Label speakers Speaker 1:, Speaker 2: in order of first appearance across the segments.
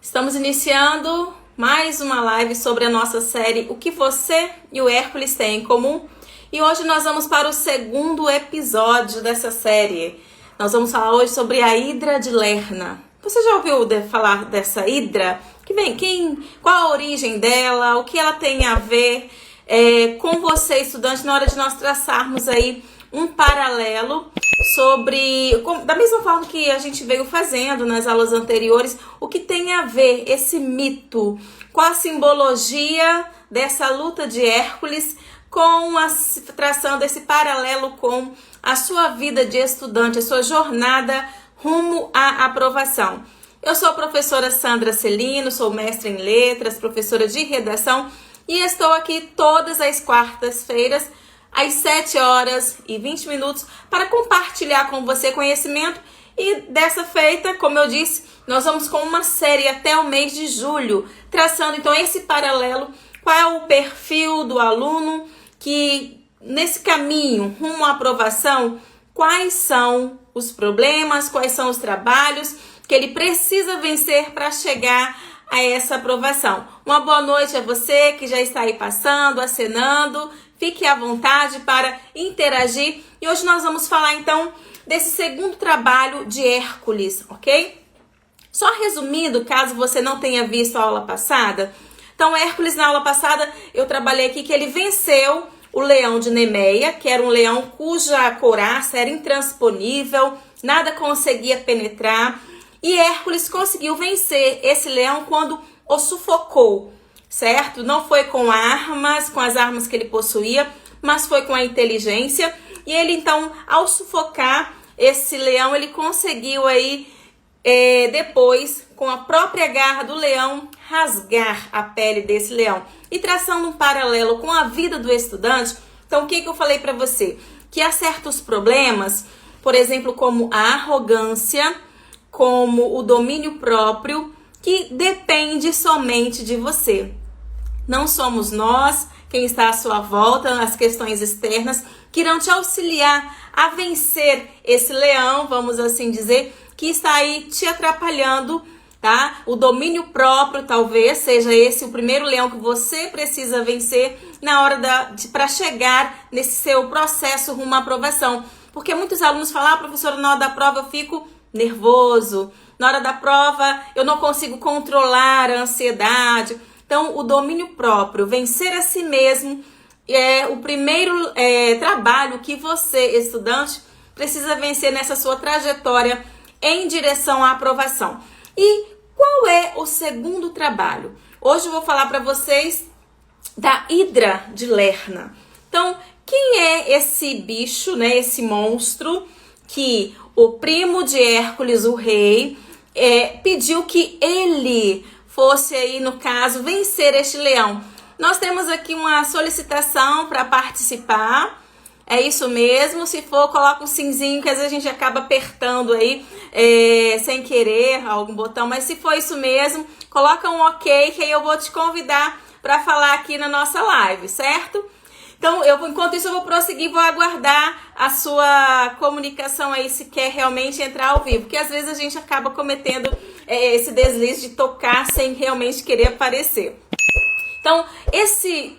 Speaker 1: Estamos iniciando mais uma live sobre a nossa série O que você e o Hércules têm em comum. E hoje nós vamos para o segundo episódio dessa série. Nós vamos falar hoje sobre a Hidra de Lerna. Você já ouviu falar dessa Hidra? Qual a origem dela? O que ela tem a ver com você, estudante, na hora de nós traçarmos aí um paralelo da mesma forma que a gente veio fazendo nas aulas anteriores, o que tem a ver esse mito, qual a simbologia dessa luta de Hércules, traçando esse paralelo com a sua vida de estudante, a sua jornada rumo à aprovação. Eu sou a professora Sandra Celino, sou mestre em letras, professora de redação e estou aqui todas as quartas-feiras às 7h20 para compartilhar com você conhecimento. E dessa feita, como eu disse, nós vamos com uma série até o mês de julho, traçando então esse paralelo, qual é o perfil do aluno que nesse caminho rumo à aprovação, quais são os problemas, quais são os trabalhos que ele precisa vencer para chegar a essa aprovação. Uma boa noite a você que já está aí passando, acenando. Fique à vontade para interagir. E hoje nós vamos falar então desse segundo trabalho de Hércules, ok? Só resumindo, caso você não tenha visto a aula passada. Então, Hércules, na aula passada, eu trabalhei aqui que ele venceu o leão de Nemeia, que era um leão cuja couraça era intransponível, nada conseguia penetrar. E Hércules conseguiu vencer esse leão quando o sufocou, certo? Não foi com as armas que ele possuía, mas foi com a inteligência. E ele, então, ao sufocar esse leão, ele conseguiu aí, depois, com a própria garra do leão, rasgar a pele desse leão. E traçando um paralelo com a vida do estudante, então, o que eu falei para você? Que há certos problemas, por exemplo, como a arrogância, como o domínio próprio, que depende somente de você. Não somos nós, quem está à sua volta, as questões externas, que irão te auxiliar a vencer esse leão, vamos assim dizer, que está aí te atrapalhando, tá? O domínio próprio talvez seja esse o primeiro leão que você precisa vencer na hora para chegar nesse seu processo rumo à aprovação. Porque muitos alunos falam, professora, na hora da prova eu fico nervoso, na hora da prova eu não consigo controlar a ansiedade. Então, o domínio próprio, vencer a si mesmo, é o primeiro trabalho que você, estudante, precisa vencer nessa sua trajetória em direção à aprovação. E qual é o segundo trabalho? Hoje eu vou falar para vocês da Hidra de Lerna. Então, quem é esse bicho, né, esse monstro que o primo de Hércules, o rei, pediu que ele fosse aí, no caso, vencer este leão? Nós temos aqui uma solicitação para participar. É isso mesmo. Se for, coloca um simzinho, que às vezes a gente acaba apertando aí sem querer algum botão. Mas se for isso mesmo, coloca um ok, que aí eu vou te convidar para falar aqui na nossa live, certo? Então, enquanto isso, eu vou prosseguir, vou aguardar a sua comunicação aí, se quer realmente entrar ao vivo. Porque às vezes a gente acaba cometendo esse deslize de tocar sem realmente querer aparecer. Então, esse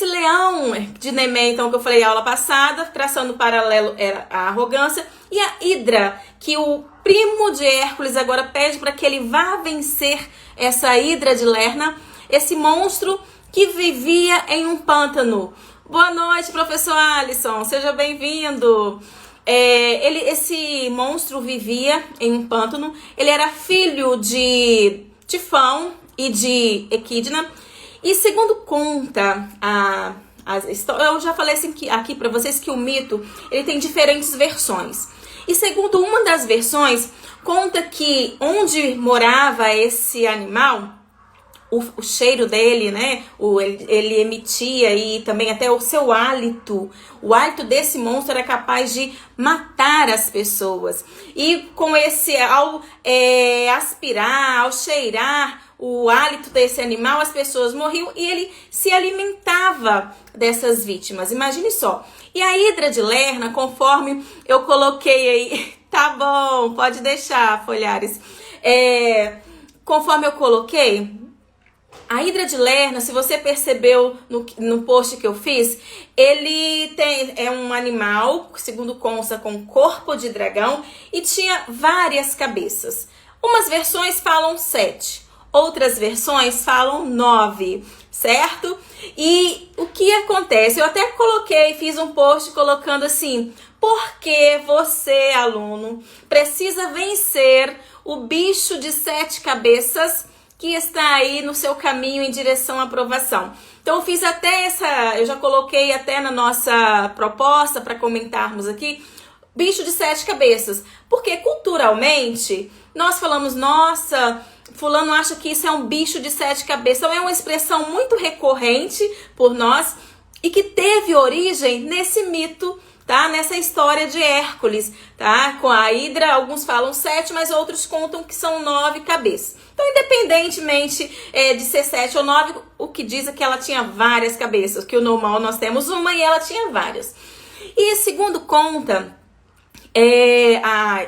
Speaker 1: leão de Nemeia, então, que eu falei na aula passada, traçando o paralelo, era a arrogância. E a Hidra, que o primo de Hércules agora pede para que ele vá vencer essa Hidra de Lerna, esse monstro que vivia em um pântano. Boa noite, professor Alisson, seja bem-vindo. Esse monstro vivia em um pântano, ele era filho de Tifão e de Equidna, e segundo conta eu já falei assim aqui para vocês que o mito ele tem diferentes versões. E segundo uma das versões, conta que onde morava esse animal, o cheiro dele, né? Ele emitia e também até o seu hálito. O hálito desse monstro era capaz de matar as pessoas. E com ao aspirar, ao cheirar o hálito desse animal, as pessoas morriam e ele se alimentava dessas vítimas. Imagine só. E a Hidra de Lerna, conforme eu coloquei aí, tá bom, pode deixar, Folhares. conforme eu coloquei, a Hidra de Lerna, se você percebeu no post que eu fiz, ele é um animal, segundo consta, com corpo de dragão e tinha várias cabeças. Umas versões falam 7, outras versões falam 9, certo? E o que acontece? Eu até fiz um post colocando assim: por que você, aluno, precisa vencer o bicho de 7 cabeças que está aí no seu caminho em direção à aprovação? Então eu fiz até eu já coloquei até na nossa proposta para comentarmos aqui, bicho de 7 cabeças, porque culturalmente nós falamos, nossa, fulano acha que isso é um bicho de 7 cabeças. Então é uma expressão muito recorrente por nós e que teve origem nesse mito, tá? Nessa história de Hércules, tá? Com a Hidra, alguns falam 7, mas outros contam que são 9 cabeças. Então, independentemente de ser 7 ou 9, o que diz é que ela tinha várias cabeças, que o normal nós temos uma e ela tinha várias. E segundo conta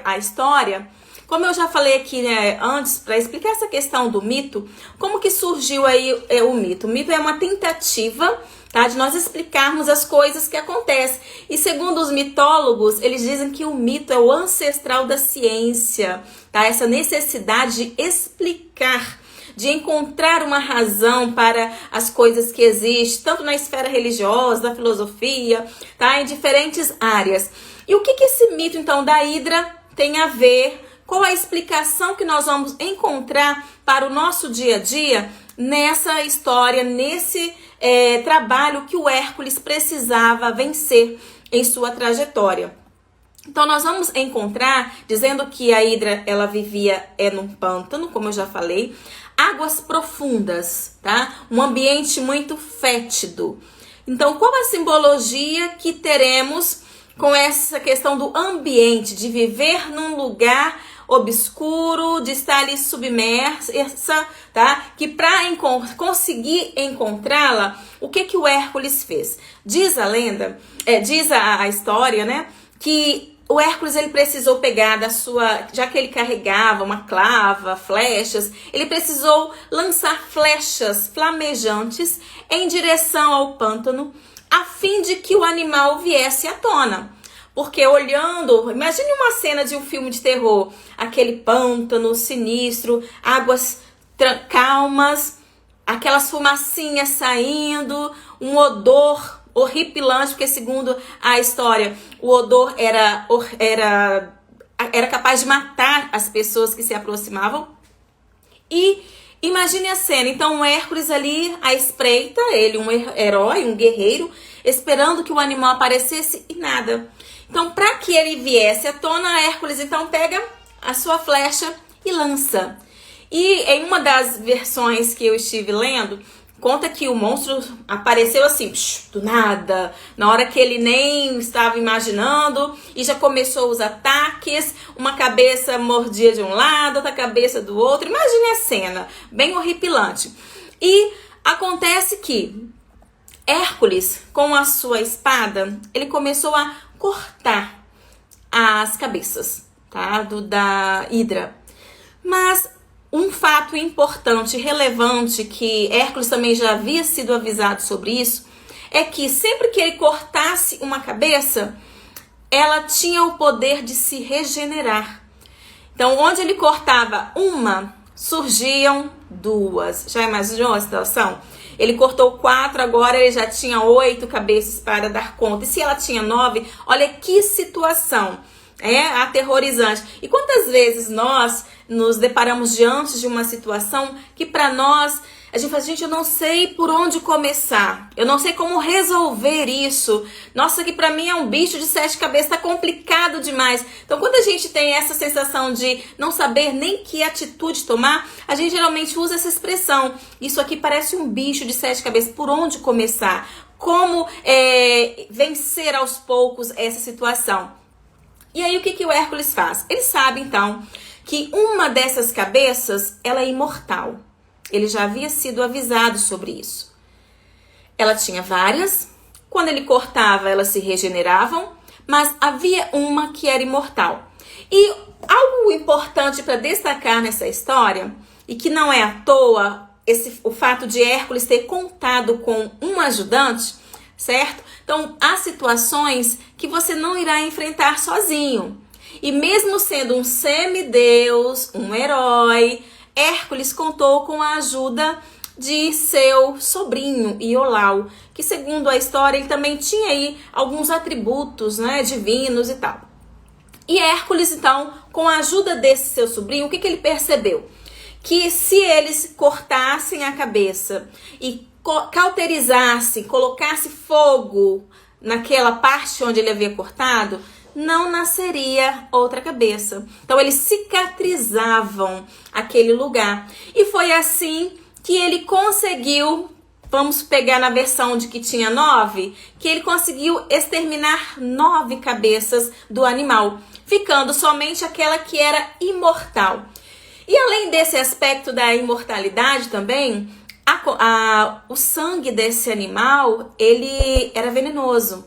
Speaker 1: a história, como eu já falei aqui, né, antes, para explicar essa questão do mito, como que surgiu aí o mito? O mito é uma tentativa, tá, de nós explicarmos as coisas que acontecem. E segundo os mitólogos, eles dizem que o mito é o ancestral da ciência, tá? Essa necessidade de explicar, de encontrar uma razão para as coisas que existem, tanto na esfera religiosa, da filosofia, tá? Em diferentes áreas. E o que esse mito, então, da Hidra tem a ver? Qual a explicação que nós vamos encontrar para o nosso dia a dia nessa história, nesse trabalho que o Hércules precisava vencer em sua trajetória? Então nós vamos encontrar, dizendo que a Hidra, ela vivia num pântano, como eu já falei, águas profundas, tá? Um ambiente muito fétido. Então qual a simbologia que teremos com essa questão do ambiente, de viver num lugar obscuro, de estar ali submersa, tá? Que para conseguir encontrá-la, o que o Hércules fez? Diz a lenda, diz a história, né? Que o Hércules, ele precisou pegar já que ele carregava uma clava, flechas, ele precisou lançar flechas flamejantes em direção ao pântano, a fim de que o animal viesse à tona. Porque olhando, imagine uma cena de um filme de terror, aquele pântano sinistro, águas calmas, aquelas fumacinhas saindo, um odor horripilante, porque segundo a história, o odor era capaz de matar as pessoas que se aproximavam. E imagine a cena, então o Hércules ali à espreita, ele um herói, um guerreiro, esperando que o animal aparecesse e nada. Então, para que ele viesse à tona, Hércules então pega a sua flecha e lança. E em uma das versões que eu estive lendo, conta que o monstro apareceu assim, do nada, na hora que ele nem estava imaginando, e já começou os ataques, uma cabeça mordia de um lado, outra cabeça do outro. Imagine a cena, bem horripilante. E acontece que Hércules, com a sua espada, ele começou a cortar as cabeças, tá? Da Hidra. Mas um fato importante, relevante, que Hércules também já havia sido avisado sobre isso, é que sempre que ele cortasse uma cabeça, ela tinha o poder de se regenerar. Então, onde ele cortava uma, surgiam duas. Já imaginou a situação? Ele cortou 4, agora ele já tinha 8 cabeças para dar conta. E se ela tinha 9, olha que situação. É aterrorizante. E quantas vezes nós nos deparamos diante de uma situação que para nós, a gente fala, gente, eu não sei por onde começar. Eu não sei como resolver isso. Nossa, que para mim é um bicho de 7 cabeças, tá complicado demais. Então, quando a gente tem essa sensação de não saber nem que atitude tomar, a gente geralmente usa essa expressão. Isso aqui parece um bicho de 7 cabeças, por onde começar? Como vencer aos poucos essa situação? E aí, o que o Hércules faz? Ele sabe, então, que uma dessas cabeças, ela é imortal. Ele já havia sido avisado sobre isso. Ela tinha várias. Quando ele cortava, elas se regeneravam. Mas havia uma que era imortal. E algo importante para destacar nessa história e que não é à toa o fato de Hércules ter contado com um ajudante, certo? Então, há situações que você não irá enfrentar sozinho. E mesmo sendo um semideus, um herói, Hércules contou com a ajuda de seu sobrinho Iolau, que segundo a história ele também tinha aí alguns atributos, né, divinos e tal. E Hércules, então, com a ajuda desse seu sobrinho, o que ele percebeu? Que se eles cortassem a cabeça e cauterizassem, colocasse fogo naquela parte onde ele havia cortado, não nasceria outra cabeça. Então eles cicatrizavam aquele lugar. E foi assim que ele conseguiu, vamos pegar na versão de que tinha 9, que ele conseguiu exterminar 9 cabeças do animal, ficando somente aquela que era imortal. E além desse aspecto da imortalidade também, o sangue desse animal, ele era venenoso.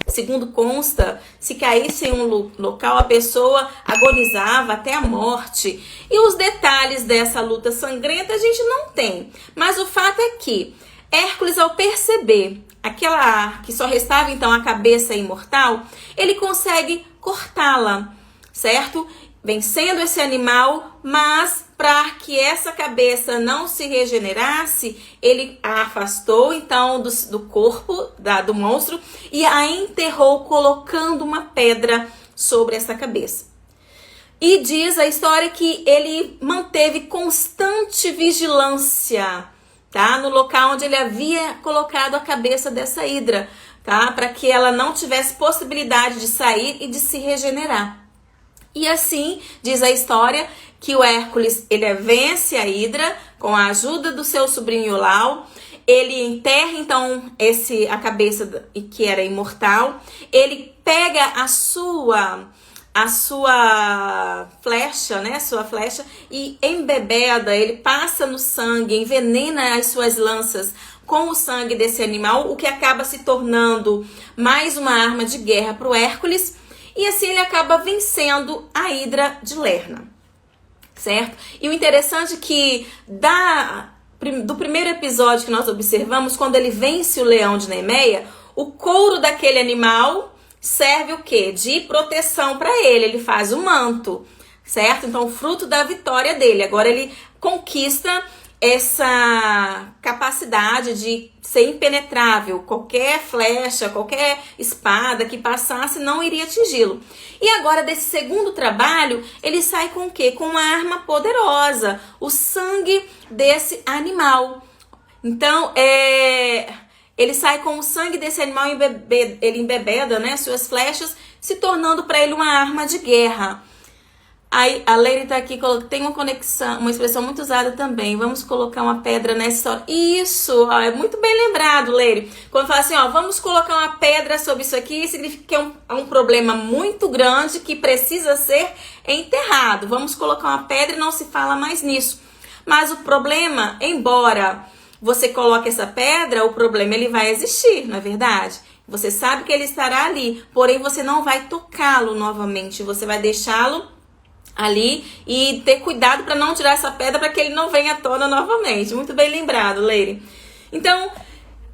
Speaker 1: Segundo consta, se caísse em um local, a pessoa agonizava até a morte. E os detalhes dessa luta sangrenta a gente não tem. Mas o fato é que Hércules, ao perceber aquela que só restava então a cabeça imortal, ele consegue cortá-la, certo? Vencendo esse animal, mas para que essa cabeça não se regenerasse, ele a afastou então do corpo do monstro e a enterrou colocando uma pedra sobre essa cabeça. E diz a história que ele manteve constante vigilância, tá? No local onde ele havia colocado a cabeça dessa hidra, tá? Para que ela não tivesse possibilidade de sair e de se regenerar. E assim, diz a história, que o Hércules, ele vence a hidra com a ajuda do seu sobrinho Iolau. Ele enterra, então, a cabeça que era imortal. Ele pega a sua flecha, né? Sua flecha e embebeda, ele passa no sangue, envenena as suas lanças com o sangue desse animal, o que acaba se tornando mais uma arma de guerra para o Hércules. E assim ele acaba vencendo a hidra de Lerna, certo? E o interessante é que do primeiro episódio que nós observamos, quando ele vence o leão de Nemeia, o couro daquele animal serve o quê? De proteção para ele. Ele faz o manto, certo? Então, o fruto da vitória dele. Agora ele conquista essa capacidade de ser impenetrável. Qualquer flecha, qualquer espada que passasse não iria atingi-lo. E agora, desse segundo trabalho, ele sai com o quê? Com uma arma poderosa, o sangue desse animal. Então, ele sai com o sangue desse animal, ele embebeda, né, suas flechas, se tornando para ele uma arma de guerra. Aí a Leire tá aqui, tem uma conexão, uma expressão muito usada também. Vamos colocar uma pedra nessa história. Isso, ó, é muito bem lembrado, Leire. Quando fala assim, ó, vamos colocar uma pedra sobre isso aqui, significa que é um problema muito grande que precisa ser enterrado. Vamos colocar uma pedra e não se fala mais nisso. Mas o problema, embora você coloque essa pedra, o problema ele vai existir, não é verdade? Você sabe que ele estará ali, porém você não vai tocá-lo novamente, você vai deixá-lo ali e ter cuidado para não tirar essa pedra para que ele não venha à tona novamente. Muito bem lembrado, Leire. Então,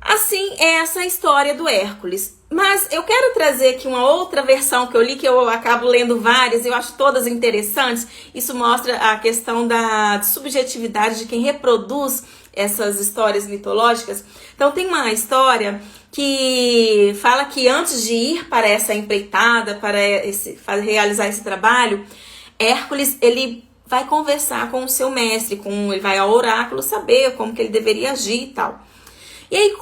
Speaker 1: assim é essa história do Hércules. Mas eu quero trazer aqui uma outra versão que eu li, que eu acabo lendo várias, eu acho todas interessantes. Isso mostra a questão da subjetividade de quem reproduz essas histórias mitológicas. Então tem uma história que fala que antes de ir para essa empreitada, para realizar esse trabalho, Hércules, ele vai conversar com o seu mestre, ele vai ao oráculo saber como que ele deveria agir e tal. E aí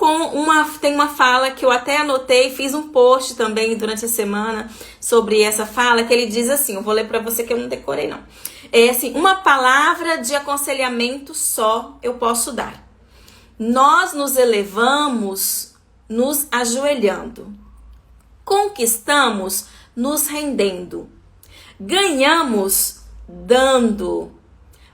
Speaker 1: tem uma fala que eu até anotei, fiz um post também durante a semana sobre essa fala, que ele diz assim, eu vou ler para você que eu não decorei não. É assim, uma palavra de aconselhamento só eu posso dar. Nós nos elevamos nos ajoelhando. Conquistamos nos rendendo. Ganhamos dando.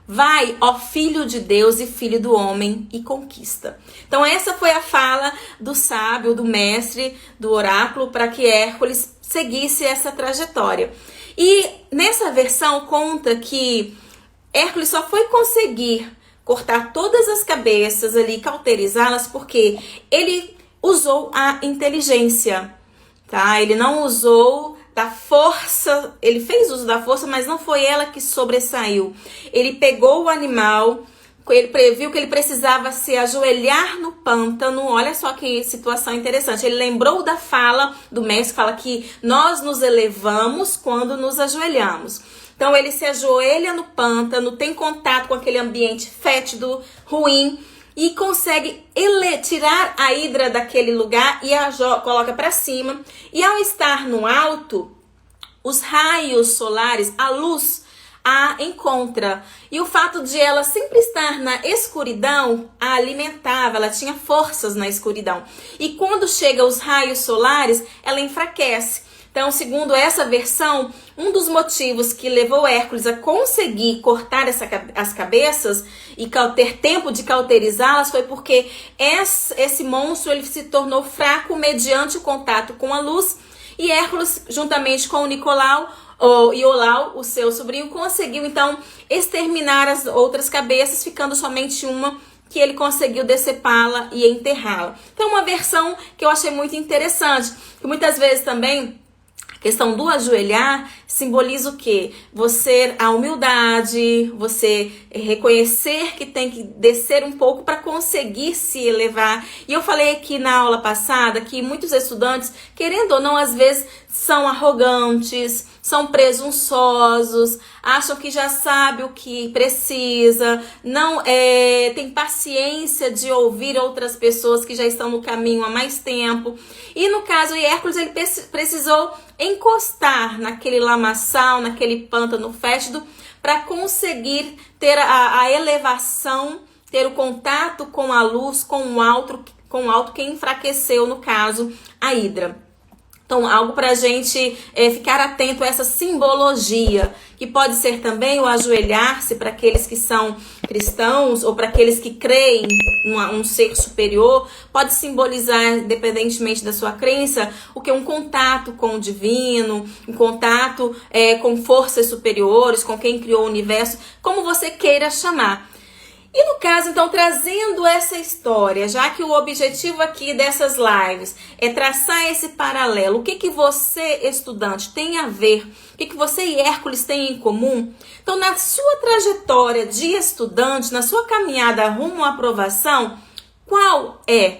Speaker 1: Vai, ó filho de Deus e filho do homem, e conquista. Então essa foi a fala do sábio, do mestre, do oráculo, para que Hércules seguisse essa trajetória. E nessa versão conta que Hércules só foi conseguir cortar todas as cabeças ali, cauterizá-las, porque ele usou a inteligência, tá? Ele não usou da força, ele fez uso da força, mas não foi ela que sobressaiu. Ele pegou o animal, ele previu que ele precisava se ajoelhar no pântano. Olha só que situação interessante. Ele lembrou da fala do mestre, que fala que nós nos elevamos quando nos ajoelhamos. Então ele se ajoelha no pântano, tem contato com aquele ambiente fétido, ruim, e consegue tirar a hidra daquele lugar e a coloca para cima. E ao estar no alto, os raios solares, a luz, a encontra. E o fato de ela sempre estar na escuridão a alimentava, ela tinha forças na escuridão. E quando chega os raios solares, ela enfraquece. Então, segundo essa versão, um dos motivos que levou Hércules a conseguir cortar as cabeças e ter tempo de cauterizá-las foi porque esse monstro ele se tornou fraco mediante o contato com a luz, e Hércules, juntamente com o Nicolau, Iolau, o seu sobrinho, conseguiu então exterminar as outras cabeças, ficando somente uma que ele conseguiu decepá-la e enterrá-la. Então, uma versão que eu achei muito interessante, que muitas vezes também a questão do ajoelhar simboliza o quê? Você, a humildade, você reconhecer que tem que descer um pouco para conseguir se elevar. E eu falei aqui na aula passada que muitos estudantes, querendo ou não, às vezes são arrogantes, são presunçosos, acham que já sabe o que precisa, não tem paciência de ouvir outras pessoas que já estão no caminho há mais tempo. E no caso de Hércules, ele precisou encostar naquele lamaçal, naquele pântano fétido, para conseguir ter a elevação, ter o contato com a luz, com o alto que enfraqueceu, no caso, a hidra. Então, algo para a gente ficar atento a essa simbologia, que pode ser também o ajoelhar-se para aqueles que são cristãos ou para aqueles que creem em um ser superior, pode simbolizar, independentemente da sua crença, o que é um contato com o divino, um contato com forças superiores, com quem criou o universo, como você queira chamar. E no caso, então, trazendo essa história, já que o objetivo aqui dessas lives é traçar esse paralelo, o que você, estudante, tem a ver, o que você e Hércules têm em comum? Então, na sua trajetória de estudante, na sua caminhada rumo à aprovação, qual é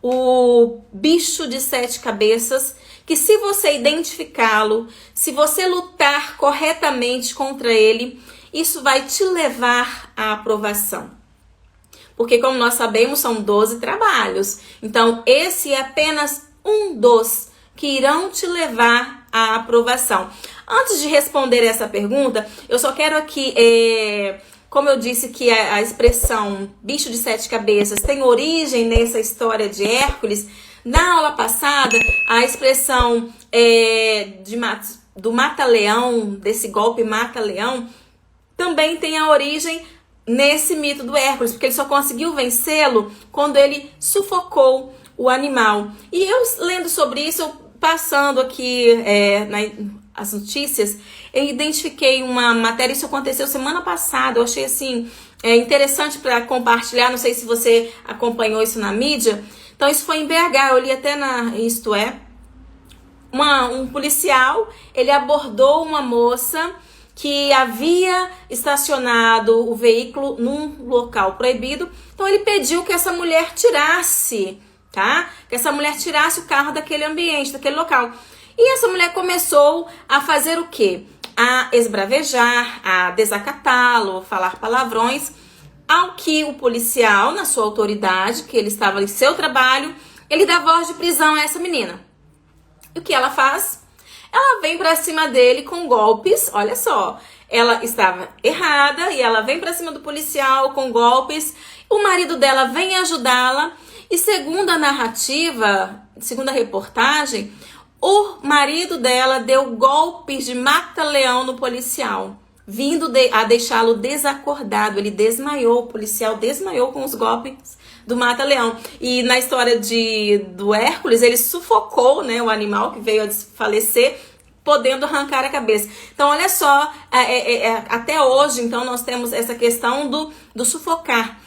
Speaker 1: o bicho de 7 cabeças que, se você identificá-lo, se você lutar corretamente contra ele, isso vai te levar à aprovação? Porque, como nós sabemos, são 12 trabalhos. Então, esse é apenas um dos que irão te levar à aprovação. Antes de responder essa pergunta, eu só quero aqui, como eu disse que a expressão bicho de 7 cabeças tem origem nessa história de Hércules, na aula passada, a expressão do mata-leão, desse golpe mata-leão, também tem a origem nesse mito do Hércules, porque ele só conseguiu vencê-lo quando ele sufocou o animal. E eu, lendo sobre isso, passando aqui as notícias, eu identifiquei uma matéria, isso aconteceu semana passada, eu achei assim interessante para compartilhar, não sei se você acompanhou isso na mídia. Então, isso foi em BH, eu li até na Isto É. Um policial, ele abordou uma moça que havia estacionado o veículo num local proibido. Então, ele pediu que essa mulher tirasse, tá? Que essa mulher tirasse o carro daquele ambiente, daquele local. E essa mulher começou a fazer o quê? A esbravejar, a desacatá-lo, falar palavrões, ao que o policial, na sua autoridade, que ele estava em seu trabalho, ele dá voz de prisão a essa menina. E o que ela faz? Ela vem pra cima dele com golpes, olha só, ela estava errada e ela vem pra cima do policial com golpes, o marido dela vem ajudá-la e, segundo a narrativa, segundo a reportagem, o marido dela deu golpes de mata-leão no policial, vindo a deixá-lo desacordado. Ele desmaiou, o policial desmaiou com os golpes do mata-leão. E na história do Hércules, ele sufocou, né, o animal que veio a falecer podendo arrancar a cabeça. Então, olha só, até hoje, então, nós temos essa questão do sufocar.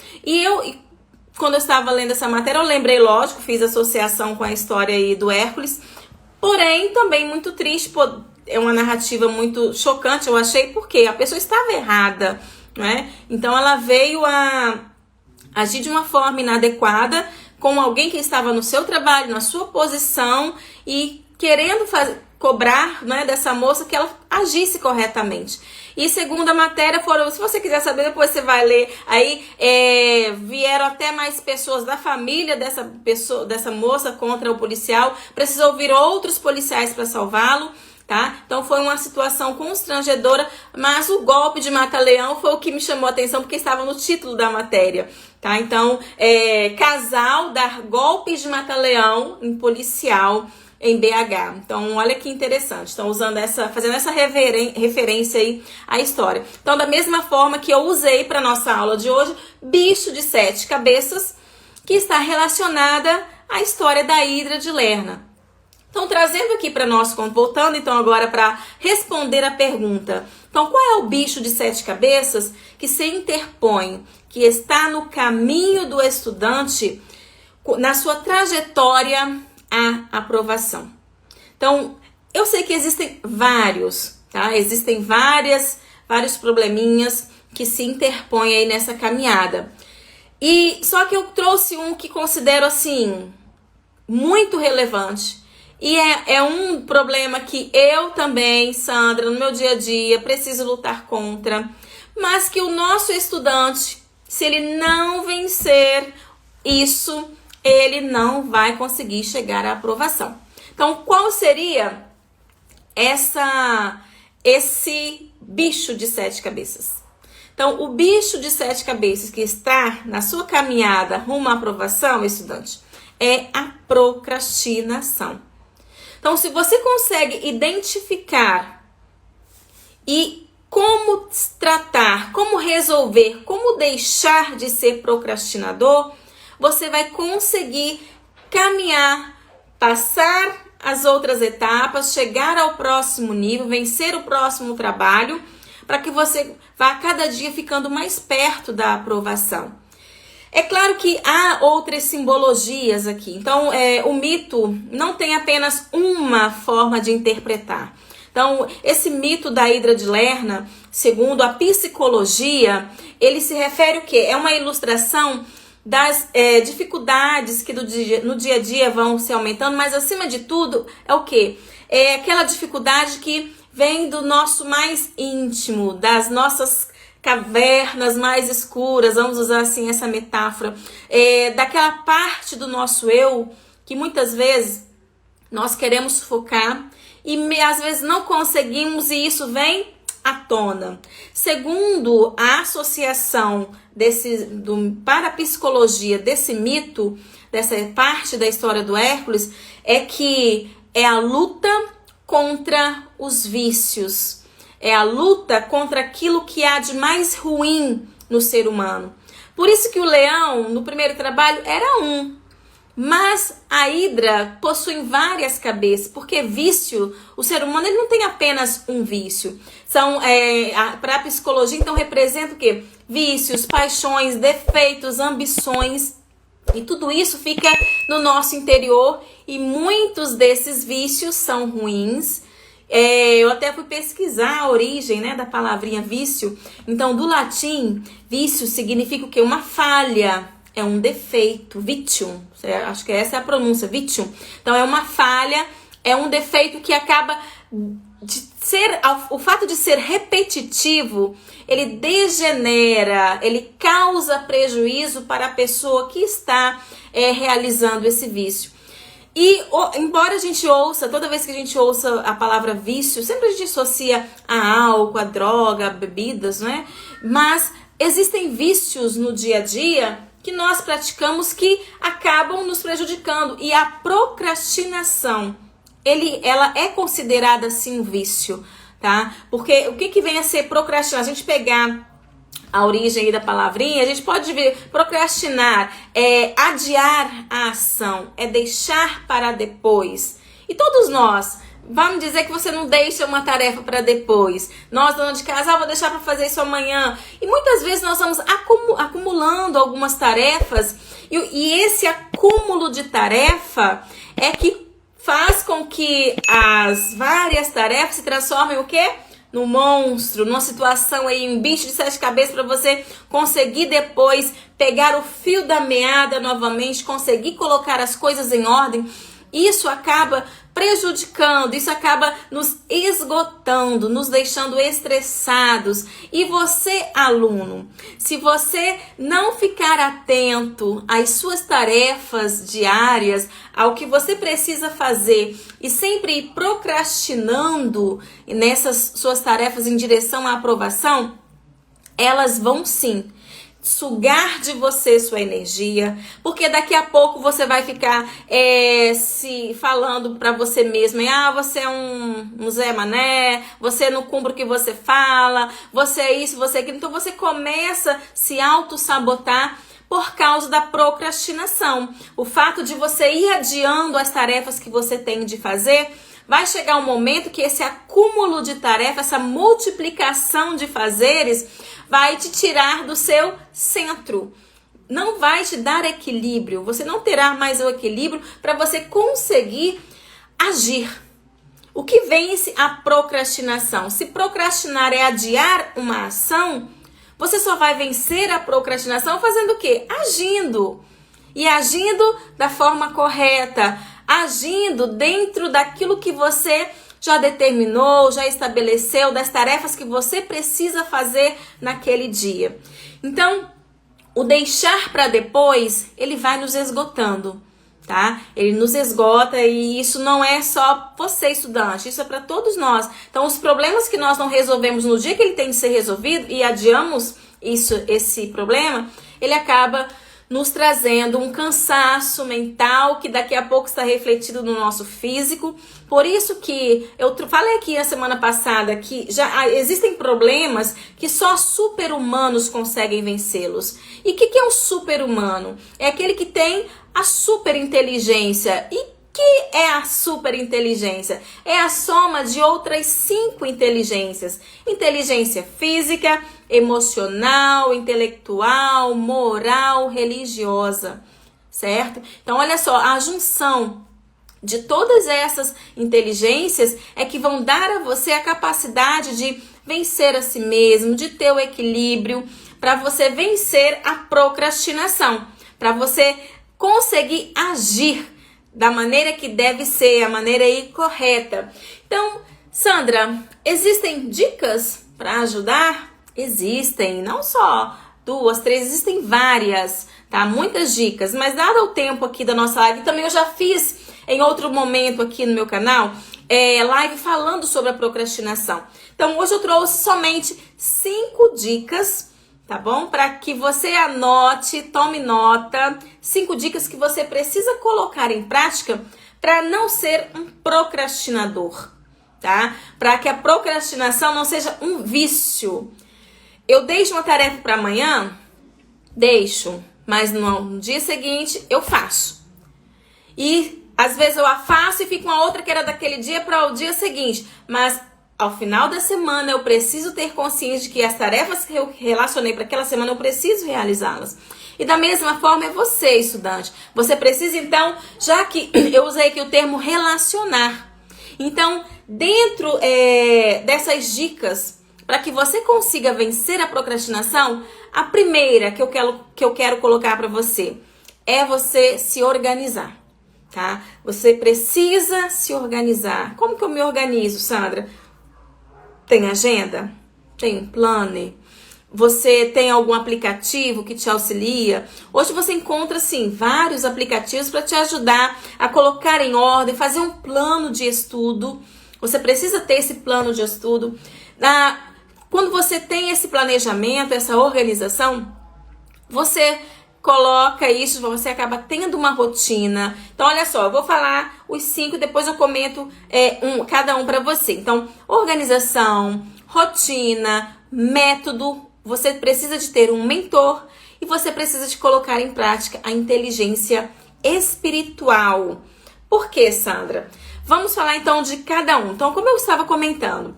Speaker 1: Quando eu estava lendo essa matéria, eu lembrei, lógico, fiz associação com a história aí do Hércules, porém, também muito triste, é uma narrativa muito chocante, eu achei, porque a pessoa estava errada, né? Então, ela veio a agir de uma forma inadequada com alguém que estava no seu trabalho, na sua posição e querendo cobrar, né, dessa moça que ela agisse corretamente. E segundo a matéria, se você quiser saber, depois você vai ler, aí vieram até mais pessoas da família dessa moça contra o policial, precisou vir outros policiais para salvá-lo, tá? Então foi uma situação constrangedora, mas o golpe de mata-leão foi o que me chamou a atenção, porque estava no título da matéria, tá? Então, casal dá golpes de mata-leão em policial em BH. Então, olha que interessante. Estão fazendo essa referência aí à história. Então, da mesma forma que eu usei para nossa aula de hoje, bicho de 7 cabeças, que está relacionada à história da Hidra de Lerna. Então, trazendo aqui para nós, voltando então agora para responder a pergunta. Então, qual é o bicho de 7 cabeças que se interpõe, que está no caminho do estudante, na sua trajetória à aprovação? Então, eu sei que existem vários, tá? Existem vários probleminhas que se interpõem aí nessa caminhada. E só que eu trouxe um que considero assim muito relevante. E é um problema que eu também, Sandra, no meu dia a dia, preciso lutar contra. Mas que o nosso estudante, se ele não vencer isso, ele não vai conseguir chegar à aprovação. Então, qual seria esse bicho de 7 cabeças? Então, o bicho de 7 cabeças que está na sua caminhada rumo à aprovação, estudante, é a procrastinação. Então, se você consegue identificar e como tratar, como resolver, como deixar de ser procrastinador, você vai conseguir caminhar, passar as outras etapas, chegar ao próximo nível, vencer o próximo trabalho, para que você vá cada dia ficando mais perto da aprovação. É claro que há outras simbologias aqui. Então, o mito não tem apenas uma forma de interpretar. Então, esse mito da Hidra de Lerna, segundo a psicologia, ele se refere ao quê? É uma ilustração das dificuldades que no dia a dia vão se aumentando, mas acima de tudo é o quê? É aquela dificuldade que vem do nosso mais íntimo, das nossas cavernas mais escuras, vamos usar assim essa metáfora, daquela parte do nosso eu que muitas vezes nós queremos sufocar e às vezes não conseguimos e isso vem à tona. Segundo a associação para a psicologia desse mito, dessa parte da história do Hércules, é que é a luta contra os vícios. É a luta contra aquilo que há de mais ruim no ser humano. Por isso que o leão, no primeiro trabalho, era um. Mas a Hidra possui várias cabeças, porque vício, o ser humano ele não tem apenas um vício. Para a psicologia, então, representa o quê? Vícios, paixões, defeitos, ambições. E tudo isso fica no nosso interior e muitos desses vícios são ruins. Eu até fui pesquisar a origem, né, da palavrinha vício. Então, do latim, vício significa o quê? Uma falha, é um defeito, vitium. Acho que essa é a pronúncia, vitium. Então, é uma falha, é um defeito que acaba de ser, o fato de ser repetitivo, ele degenera, ele causa prejuízo para a pessoa que está realizando esse vício. E embora a gente ouça, toda vez que a gente ouça a palavra vício, sempre a gente associa a álcool, a droga, a bebidas, né? Mas existem vícios no dia a dia que nós praticamos que acabam nos prejudicando. E a procrastinação, ela é considerada assim um vício, tá? Porque o que vem a ser procrastinar? A gente pegar a origem aí da palavrinha, a gente pode ver procrastinar, adiar a ação, deixar para depois. E todos nós Vamos dizer que você não deixa uma tarefa para depois. Nós, dona de casa, vou deixar para fazer isso amanhã. E muitas vezes nós vamos acumulando algumas tarefas. E esse acúmulo de tarefa é que faz com que as várias tarefas se transformem o quê? No monstro, numa situação aí, um bicho de 7 cabeças para você conseguir depois pegar o fio da meada novamente, conseguir colocar as coisas em ordem. Isso acaba prejudicando, isso acaba nos esgotando, nos deixando estressados. E você, aluno, se você não ficar atento às suas tarefas diárias, ao que você precisa fazer e sempre ir procrastinando nessas suas tarefas em direção à aprovação, elas vão sim sugar de você sua energia, porque daqui a pouco você vai ficar se falando pra você mesmo, você é um Zé Mané, você não cumpre o que você fala, você é isso, você é aquilo. Então você começa a se auto-sabotar por causa da procrastinação. O fato de você ir adiando as tarefas que você tem de fazer, vai chegar um momento que esse acúmulo de tarefas, essa multiplicação de fazeres, vai te tirar do seu centro. Não vai te dar equilíbrio. Você não terá mais o equilíbrio para você conseguir agir. O que vence a procrastinação? Se procrastinar é adiar uma ação, você só vai vencer a procrastinação fazendo o quê? Agindo. E agindo da forma correta. Agindo dentro daquilo que você já determinou, já estabeleceu, das tarefas que você precisa fazer naquele dia. Então, o deixar para depois, ele vai nos esgotando, tá? Ele nos esgota e isso não é só você, estudante, isso é para todos nós. Então, os problemas que nós não resolvemos no dia que ele tem de ser resolvido e adiamos esse problema, ele acaba nos trazendo um cansaço mental que daqui a pouco está refletido no nosso físico. Por isso que eu falei aqui a semana passada que já existem problemas que só super-humanos conseguem vencê-los. E o que é um super-humano? É aquele que tem a super-inteligência. E que é a superinteligência? É a soma de outras 5 inteligências. Inteligência física, emocional, intelectual, moral, religiosa, certo? Então, olha só, a junção de todas essas inteligências é que vão dar a você a capacidade de vencer a si mesmo, de ter o equilíbrio, para você vencer a procrastinação, para você conseguir agir da maneira que deve ser, a maneira aí correta. Então, Sandra, existem dicas para ajudar? Existem, não só 2, 3, existem várias, tá? Muitas dicas, mas dado o tempo aqui da nossa live, também eu já fiz em outro momento aqui no meu canal, live falando sobre a procrastinação. Então, hoje eu trouxe somente 5 dicas, tá bom? Para que você anote, tome nota, 5 dicas que você precisa colocar em prática para não ser um procrastinador, tá? Para que a procrastinação não seja um vício. Eu deixo uma tarefa para amanhã? Deixo, mas no dia seguinte eu faço. E às vezes eu a faço e fica uma outra que era daquele dia para o dia seguinte, mas ao final da semana eu preciso ter consciência de que as tarefas que eu relacionei para aquela semana eu preciso realizá-las. E da mesma forma é você, estudante. Você precisa então, já que eu usei aqui o termo relacionar. Então, dentro dessas dicas, para que você consiga vencer a procrastinação, a primeira que eu quero colocar para você é você se organizar, tá? Você precisa se organizar. Como que eu me organizo, Sandra? Tem agenda? Tem um planner? Você tem algum aplicativo que te auxilia? Hoje você encontra, sim, vários aplicativos para te ajudar a colocar em ordem, fazer um plano de estudo. Você precisa ter esse plano de estudo. Quando você tem esse planejamento, essa organização, você coloca isso, você acaba tendo uma rotina. Então, olha só, eu vou falar os 5, depois eu comento cada um para você. Então, organização, rotina, método. Você precisa de ter um mentor e você precisa de colocar em prática a inteligência espiritual. Por quê, Sandra? Vamos falar então de cada um. Então, como eu estava comentando,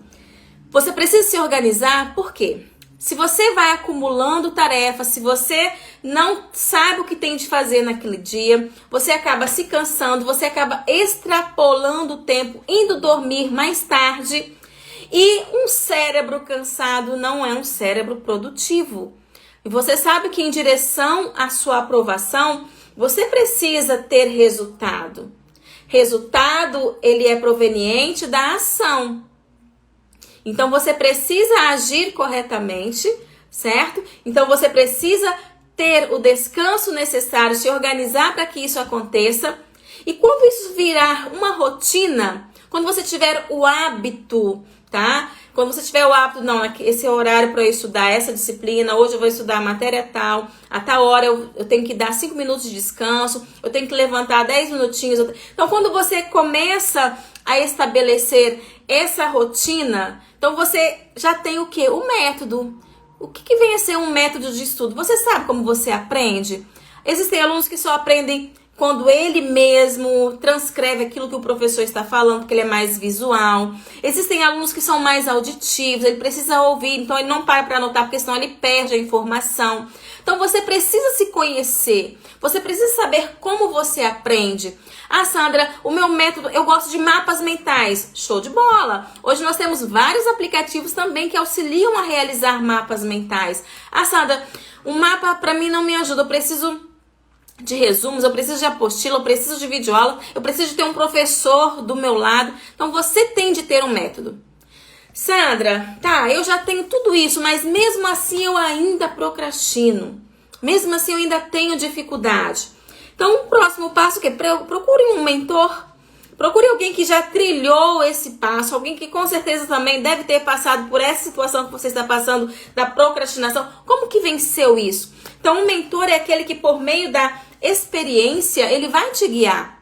Speaker 1: você precisa se organizar, por quê? Se você vai acumulando tarefas, se você não sabe o que tem de fazer naquele dia, você acaba se cansando, você acaba extrapolando o tempo, indo dormir mais tarde. E um cérebro cansado não é um cérebro produtivo. E você sabe que em direção à sua aprovação, você precisa ter resultado. Resultado, ele é proveniente da ação. Então, você precisa agir corretamente, certo? Então, você precisa ter o descanso necessário, se organizar para que isso aconteça. E quando isso virar uma rotina, quando você tiver o hábito, tá? Quando você tiver o hábito, não, esse é o horário para eu estudar essa disciplina, hoje eu vou estudar a matéria tal, a tal hora eu tenho que dar 5 minutos de descanso, eu tenho que levantar 10 minutinhos. Então, quando você começa a estabelecer essa rotina, então você já tem o quê? O método. O que vem a ser um método de estudo? Você sabe como você aprende? Existem alunos que só aprendem quando ele mesmo transcreve aquilo que o professor está falando, porque ele é mais visual. Existem alunos que são mais auditivos, ele precisa ouvir, então ele não para anotar, porque senão ele perde a informação. Então você precisa se conhecer, você precisa saber como você aprende. Ah, Sandra, o meu método, eu gosto de mapas mentais. Show de bola! Hoje nós temos vários aplicativos também que auxiliam a realizar mapas mentais. Ah, Sandra, o mapa para mim não me ajuda, eu preciso de resumos, eu preciso de apostila, eu preciso de videoaula, eu preciso de ter um professor do meu lado. Então você tem de ter um método. Sandra, tá, eu já tenho tudo isso, mas mesmo assim eu ainda procrastino. Mesmo assim eu ainda tenho dificuldade. Então o próximo passo é que procure um mentor. Procure alguém que já trilhou esse passo, alguém que com certeza também deve ter passado por essa situação que você está passando, da procrastinação. Como que venceu isso? Então, um mentor é aquele que, por meio da experiência, ele vai te guiar.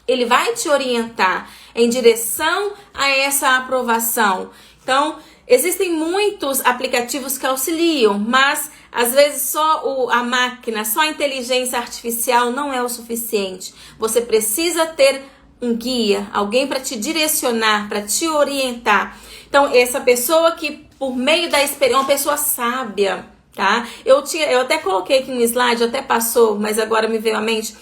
Speaker 1: Ele vai te orientar em direção a essa aprovação. Então, existem muitos aplicativos que auxiliam, mas às vezes só a máquina, só a inteligência artificial não é o suficiente. Você precisa ter um guia, alguém para te direcionar, para te orientar. Então, essa pessoa que, por meio da experiência, uma pessoa sábia, tá? Eu até coloquei aqui um slide, até passou, mas agora me veio à mente,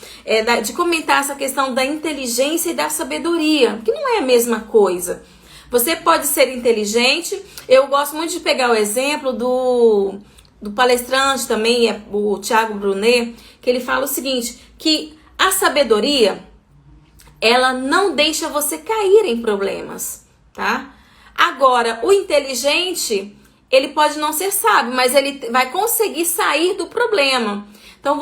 Speaker 1: de comentar essa questão da inteligência e da sabedoria, que não é a mesma coisa. Você pode ser inteligente, eu gosto muito de pegar o exemplo do palestrante também, o Thiago Brunet, que ele fala o seguinte, que a sabedoria, ela não deixa você cair em problemas, tá? Agora, o inteligente, ele pode não ser sábio, mas ele vai conseguir sair do problema. Então,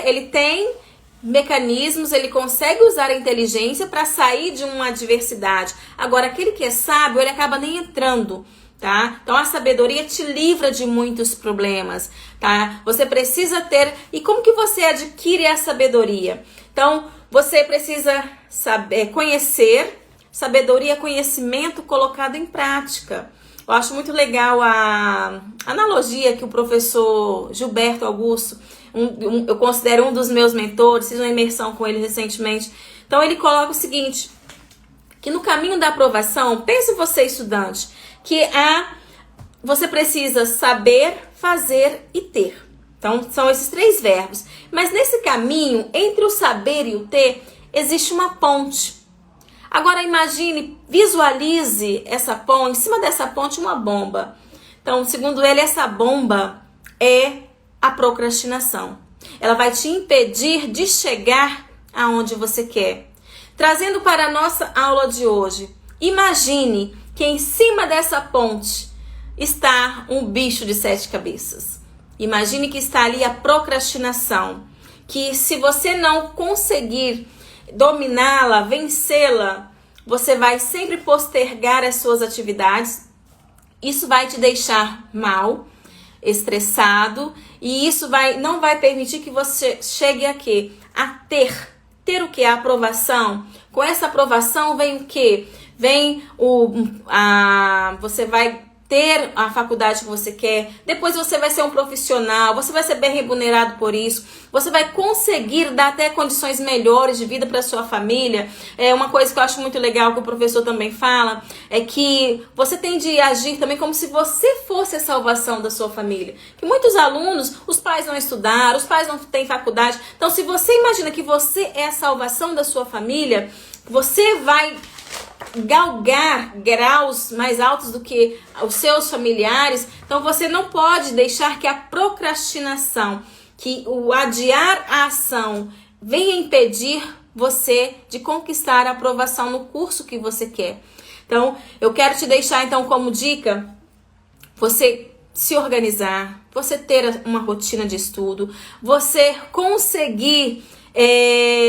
Speaker 1: ele tem mecanismos, ele consegue usar a inteligência para sair de uma adversidade. Agora, aquele que é sábio, ele acaba nem entrando, tá? Então, a sabedoria te livra de muitos problemas, tá? Você precisa ter... E como que você adquire a sabedoria? Então, você precisa saber, conhecer, sabedoria, conhecimento colocado em prática. Eu acho muito legal a analogia que o professor Gilberto Augusto, eu considero um dos meus mentores, fiz uma imersão com ele recentemente. Então ele coloca o seguinte, que no caminho da aprovação, pense você estudante, que você precisa saber, fazer e ter. Então são esses 3 verbos. Mas nesse caminho, entre o saber e o ter, existe uma ponte. Agora imagine, visualize essa ponte, em cima dessa ponte uma bomba. Então, segundo ele, essa bomba é a procrastinação. Ela vai te impedir de chegar aonde você quer. Trazendo para a nossa aula de hoje, imagine que em cima dessa ponte está um bicho de 7 cabeças. Imagine que está ali a procrastinação, que se você não conseguir dominá-la, vencê-la, você vai sempre postergar as suas atividades. Isso vai te deixar mal, estressado, e isso não vai permitir que você chegue a quê? A ter o quê? A aprovação. Com essa aprovação vem o quê? Vem você vai ter a faculdade que você quer, depois você vai ser um profissional, você vai ser bem remunerado por isso, você vai conseguir dar até condições melhores de vida para sua família. Uma coisa que eu acho muito legal, que o professor também fala, é que você tem de agir também como se você fosse a salvação da sua família. Que muitos alunos, os pais não estudaram, os pais não têm faculdade, então se você imagina que você é a salvação da sua família, você vai galgar graus mais altos do que os seus familiares. Então você não pode deixar que a procrastinação, que o adiar a ação venha impedir você de conquistar a aprovação no curso que você quer. Então eu quero te deixar então como dica, você se organizar, você ter uma rotina de estudo, você conseguir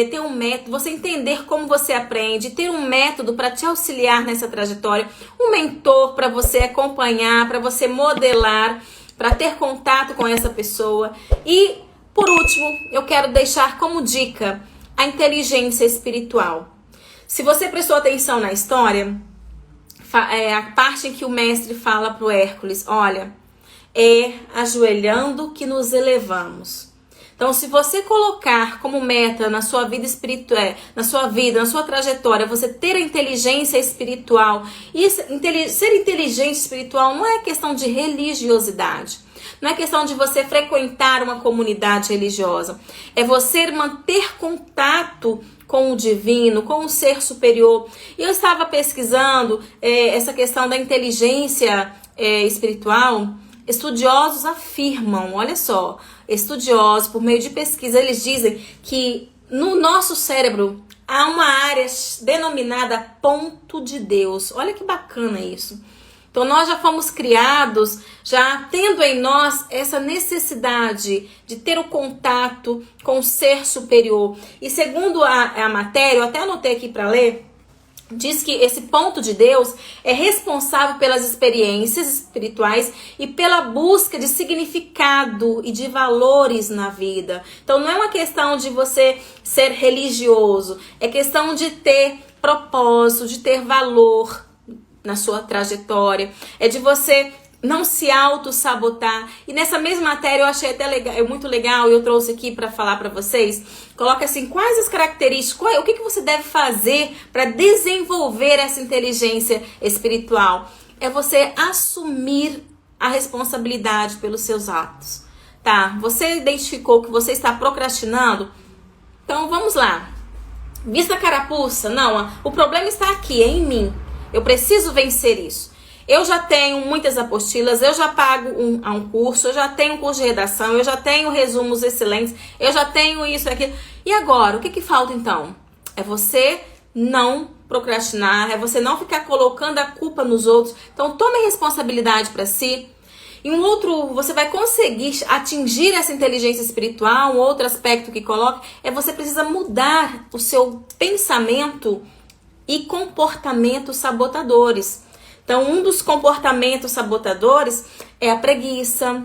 Speaker 1: ter um método, você entender como você aprende, ter um método para te auxiliar nessa trajetória, um mentor para você acompanhar, para você modelar, para ter contato com essa pessoa. E, por último, eu quero deixar como dica a inteligência espiritual. Se você prestou atenção na história, a parte em que o mestre fala para o Hércules, olha, é ajoelhando que nos elevamos. Então, se você colocar como meta na sua vida espiritual, na sua trajetória, você ter a inteligência espiritual, e ser inteligente espiritual não é questão de religiosidade, não é questão de você frequentar uma comunidade religiosa, é você manter contato com o divino, com o ser superior. E eu estava pesquisando essa questão da inteligência espiritual. Estudiosos afirmam, olha só, estudiosos, por meio de pesquisa, eles dizem que no nosso cérebro há uma área denominada ponto de Deus. Olha que bacana isso. Então nós já fomos criados, já tendo em nós essa necessidade de ter o contato com o ser superior. E segundo a matéria, eu até anotei aqui para ler, diz que esse ponto de Deus é responsável pelas experiências espirituais e pela busca de significado e de valores na vida. Então não é uma questão de você ser religioso, é questão de ter propósito, de ter valor na sua trajetória, é de você não se auto-sabotar. E nessa mesma matéria eu achei até legal, muito legal, e eu trouxe aqui para falar para vocês. Coloca assim, quais as características, o que você deve fazer para desenvolver essa inteligência espiritual? É você assumir a responsabilidade pelos seus atos, tá? Você identificou que você está procrastinando? Então vamos lá. Vista a carapuça? Não, o problema está aqui, é em mim. Eu preciso vencer isso. Eu já tenho muitas apostilas, eu já pago um curso, eu já tenho um curso de redação, eu já tenho resumos excelentes, eu já tenho isso e aquilo. E agora, o que falta então? É você não procrastinar, é você não ficar colocando a culpa nos outros. Então tome responsabilidade para si. E você vai conseguir atingir essa inteligência espiritual, um outro aspecto que coloca, é você precisa mudar o seu pensamento e comportamentos sabotadores. Então, um dos comportamentos sabotadores é a preguiça.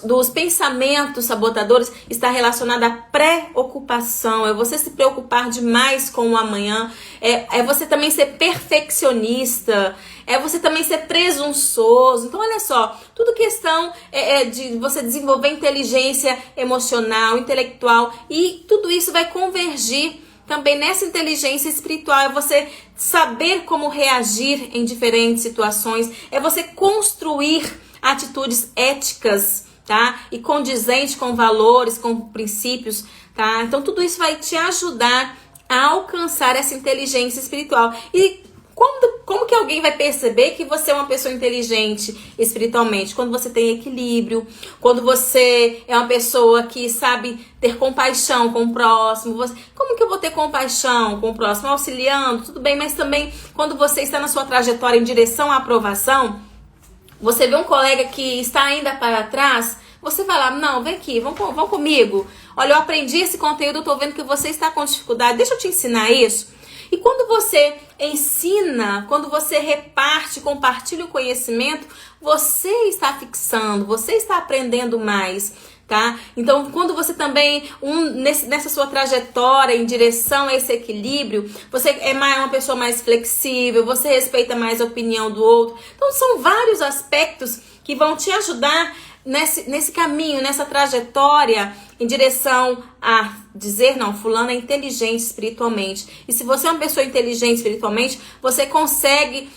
Speaker 1: Dos pensamentos sabotadores está relacionado à preocupação. É você se preocupar demais com o amanhã. É você também ser perfeccionista. É você também ser presunçoso. Então, olha só, tudo questão de você desenvolver inteligência emocional, intelectual. E tudo isso vai convergir também nessa inteligência espiritual. É você saber como reagir em diferentes situações, é você construir atitudes éticas, tá? E condizentes com valores, com princípios, tá? Então tudo isso vai te ajudar a alcançar essa inteligência espiritual. E como que alguém vai perceber que você é uma pessoa inteligente espiritualmente? Quando você tem equilíbrio, quando você é uma pessoa que sabe ter compaixão com o próximo. Como que eu vou ter compaixão com o próximo? Auxiliando, tudo bem, mas também quando você está na sua trajetória em direção à aprovação, você vê um colega que está ainda para trás, você vai lá, não, vem aqui, vamos comigo. Olha, eu aprendi esse conteúdo, eu estou vendo que você está com dificuldade, deixa eu te ensinar isso. E quando você ensina, quando você reparte, compartilha o conhecimento, você está fixando, você está aprendendo mais. tá? Então, quando você também, nessa sua trajetória em direção a esse equilíbrio, você é uma pessoa mais flexível, você respeita mais a opinião do outro. Então, são vários aspectos que vão te ajudar nesse caminho, nessa trajetória em direção a dizer, não, fulano é inteligente espiritualmente. E se você é uma pessoa inteligente espiritualmente, você consegue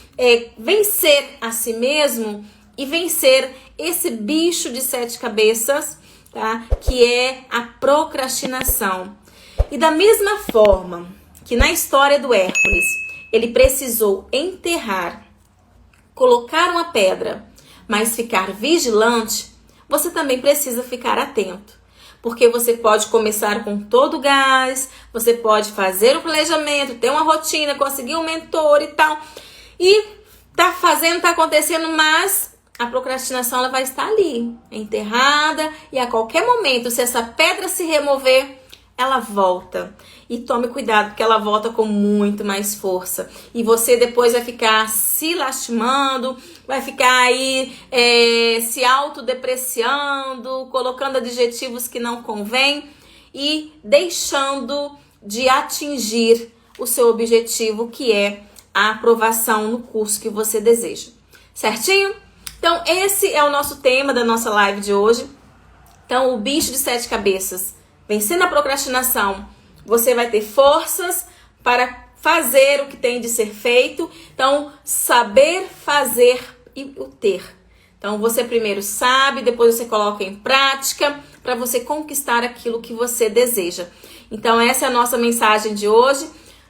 Speaker 1: vencer a si mesmo e vencer esse bicho de 7 cabeças, tá? Que é a procrastinação. E da mesma forma que na história do Hércules, ele precisou enterrar, colocar uma pedra, mas ficar vigilante, você também precisa ficar atento. Porque você pode começar com todo o gás, você pode fazer um planejamento, ter uma rotina, conseguir um mentor e tal. E tá acontecendo, mas a procrastinação ela vai estar ali, enterrada, e a qualquer momento, se essa pedra se remover, ela volta. E tome cuidado, porque ela volta com muito mais força. E você depois vai ficar se lastimando, vai ficar aí se autodepreciando, colocando adjetivos que não convém e deixando de atingir o seu objetivo, que é a aprovação no curso que você deseja. Certinho? Então, esse é o nosso tema da nossa live de hoje. Então, o bicho de 7 cabeças. Vencendo a procrastinação, você vai ter forças para fazer o que tem de ser feito. Então, saber fazer e o ter. Então, você primeiro sabe, depois você coloca em prática para você conquistar aquilo que você deseja. Então, essa é a nossa mensagem de hoje.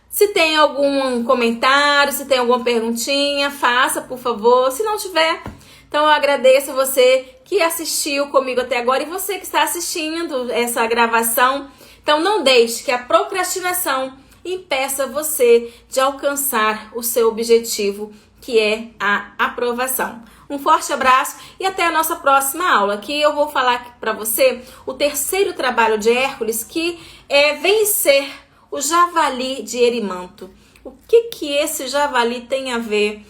Speaker 1: Se tem algum comentário, se tem alguma perguntinha, faça, por favor. Se não tiver, então eu agradeço você que assistiu comigo até agora e você que está assistindo essa gravação. Então não deixe que a procrastinação impeça você de alcançar o seu objetivo, que é a aprovação. Um forte abraço e até a nossa próxima aula, que eu vou falar para você o terceiro trabalho de Hércules, que é vencer o javali de Erimanto. O que esse javali tem a ver?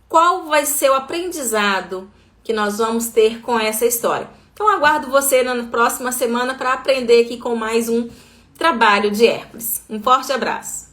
Speaker 1: Qual vai ser o aprendizado que nós vamos ter com essa história? Então aguardo você na próxima semana para aprender aqui com mais um trabalho de Hércules. Um forte abraço.